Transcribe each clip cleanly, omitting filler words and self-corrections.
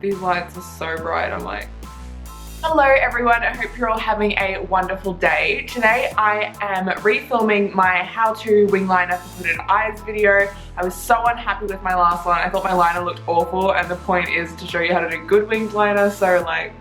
These lights are so bright, I'm like... Hello everyone, I hope you're all having a wonderful day. Today I am refilming my how-to wing liner for hooded eyes video. I was so unhappy with my last one. I thought my liner looked awful, and the point is to show you how to do good winged liner, so like,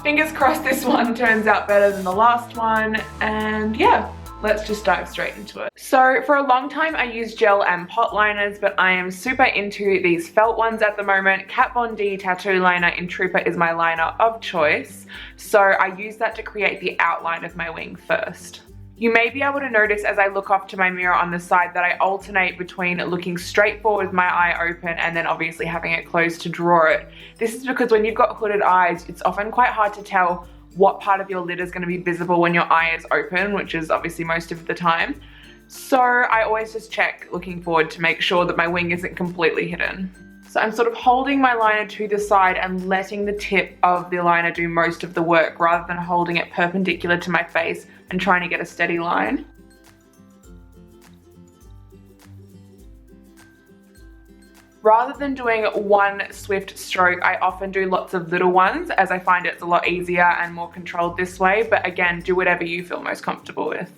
fingers crossed this one turns out better than the last one, and yeah. Let's just dive straight into it. So for a long time I used gel and pot liners, but I am super into these felt ones at the moment. Kat Von D tattoo liner in Trooper is my liner of choice. So I use that to create the outline of my wing first. You may be able to notice as I look off to my mirror on the side that I alternate between looking straight forward with my eye open and then obviously having it closed to draw it. This is because when you've got hooded eyes, it's often quite hard to tell what part of your lid is going to be visible when your eye is open, which is obviously most of the time. So I always just check looking forward to make sure that my wing isn't completely hidden. So I'm sort of holding my liner to the side and letting the tip of the liner do most of the work rather than holding it perpendicular to my face and trying to get a steady line. Rather than doing one swift stroke, I often do lots of little ones as I find it's a lot easier and more controlled this way, but again, do whatever you feel most comfortable with.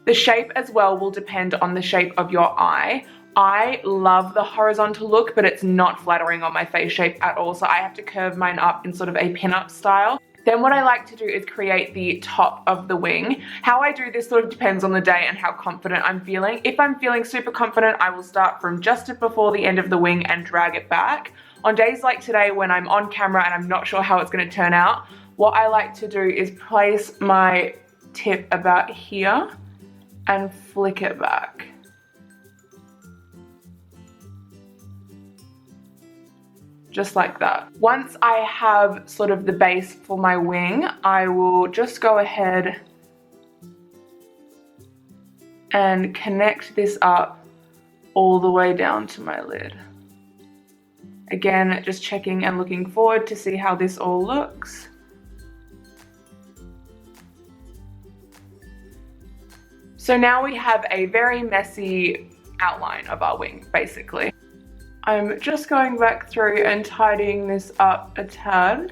The shape as well will depend on the shape of your eye. I love the horizontal look, but it's not flattering on my face shape at all, so I have to curve mine up in sort of a pin-up style. Then what I like to do is create the top of the wing. How I do this sort of depends on the day and how confident I'm feeling. If I'm feeling super confident, I will start from just before the end of the wing and drag it back. On days like today when I'm on camera and I'm not sure how it's going to turn out, what I like to do is place my tip about here and flick it back. Just like that. Once I have sort of the base for my wing, I will just go ahead and connect this up all the way down to my lid. Again, just checking and looking forward to see how this all looks. So now we have a very messy outline of our wing, basically. I'm just going back through and tidying this up a tad.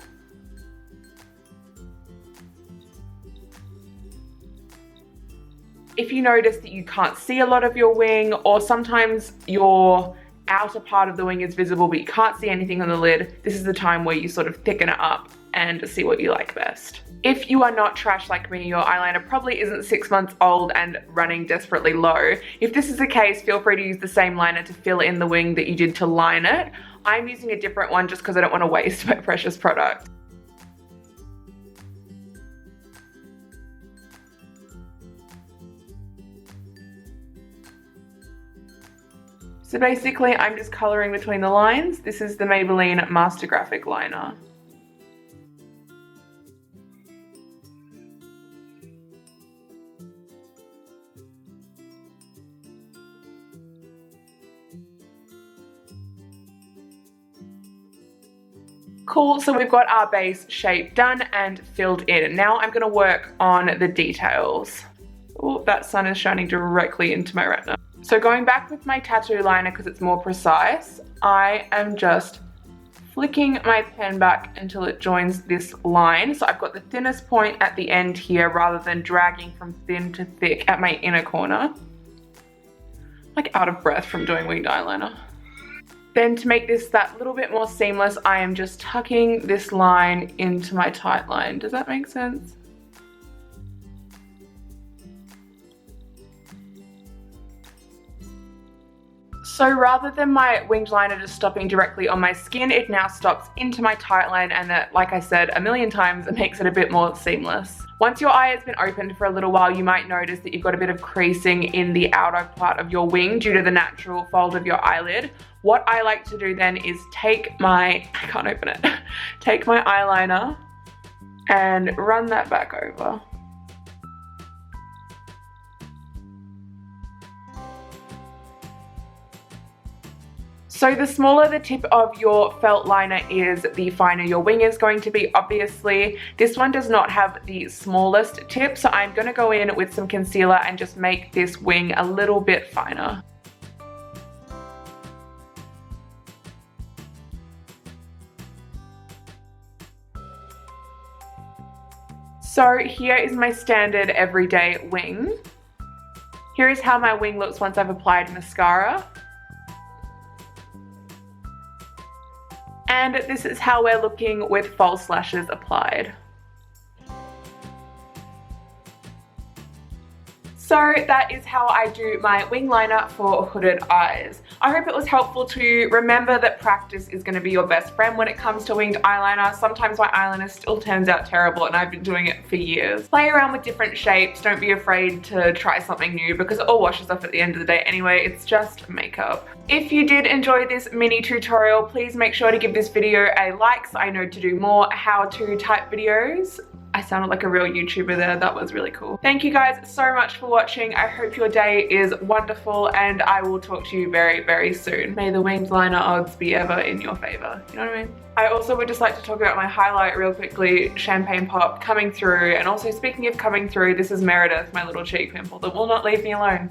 If you notice that you can't see a lot of your wing, or sometimes your outer part of the wing is visible but you can't see anything on the lid, this is the time where you sort of thicken it up and see what you like best. If you are not trash like me, your eyeliner probably isn't 6 months old and running desperately low. If this is the case, feel free to use the same liner to fill in the wing that you did to line it. I'm using a different one just because I don't want to waste my precious product. So basically, I'm just coloring between the lines. This is the Maybelline Master Graphic Liner. Cool, so we've got our base shape done and filled in. Now I'm gonna work on the details. Oh, that sun is shining directly into my retina. So going back with my tattoo liner because it's more precise, I am just flicking my pen back until it joins this line. So I've got the thinnest point at the end here rather than dragging from thin to thick at my inner corner. Like out of breath from doing winged eyeliner. Then to make this that little bit more seamless, I am just tucking this line into my tight line. Does that make sense? So rather than my winged liner just stopping directly on my skin, it now stops into my tight line, and that, like I said a million times, it makes it a bit more seamless. Once your eye has been opened for a little while, you might notice that you've got a bit of creasing in the outer part of your wing due to the natural fold of your eyelid. What I like to do then is take my, I can't open it, take my eyeliner and run that back over. So the smaller the tip of your felt liner is, the finer your wing is going to be, obviously. This one does not have the smallest tip, so I'm going to go in with some concealer and just make this wing a little bit finer. So here is my standard everyday wing. Here is how my wing looks once I've applied mascara. And this is how we're looking with false lashes applied. So that is how I do my wing liner for hooded eyes. I hope it was helpful to remember that practice is going to be your best friend when it comes to winged eyeliner. Sometimes my eyeliner still turns out terrible and I've been doing it for years. Play around with different shapes. Don't be afraid to try something new because it all washes off at the end of the day anyway. It's just makeup. If you did enjoy this mini tutorial, please make sure to give this video a like so I know to do more how-to type videos. I sounded like a real YouTuber there. That was really cool. Thank you guys so much for watching. I hope your day is wonderful and I will talk to you very, very soon. May the winged liner odds be ever in your favor. You know what I mean? I also would just like to talk about my highlight real quickly. Champagne Pop coming through. And also speaking of coming through, this is Meredith, my little cheek pimple that will not leave me alone.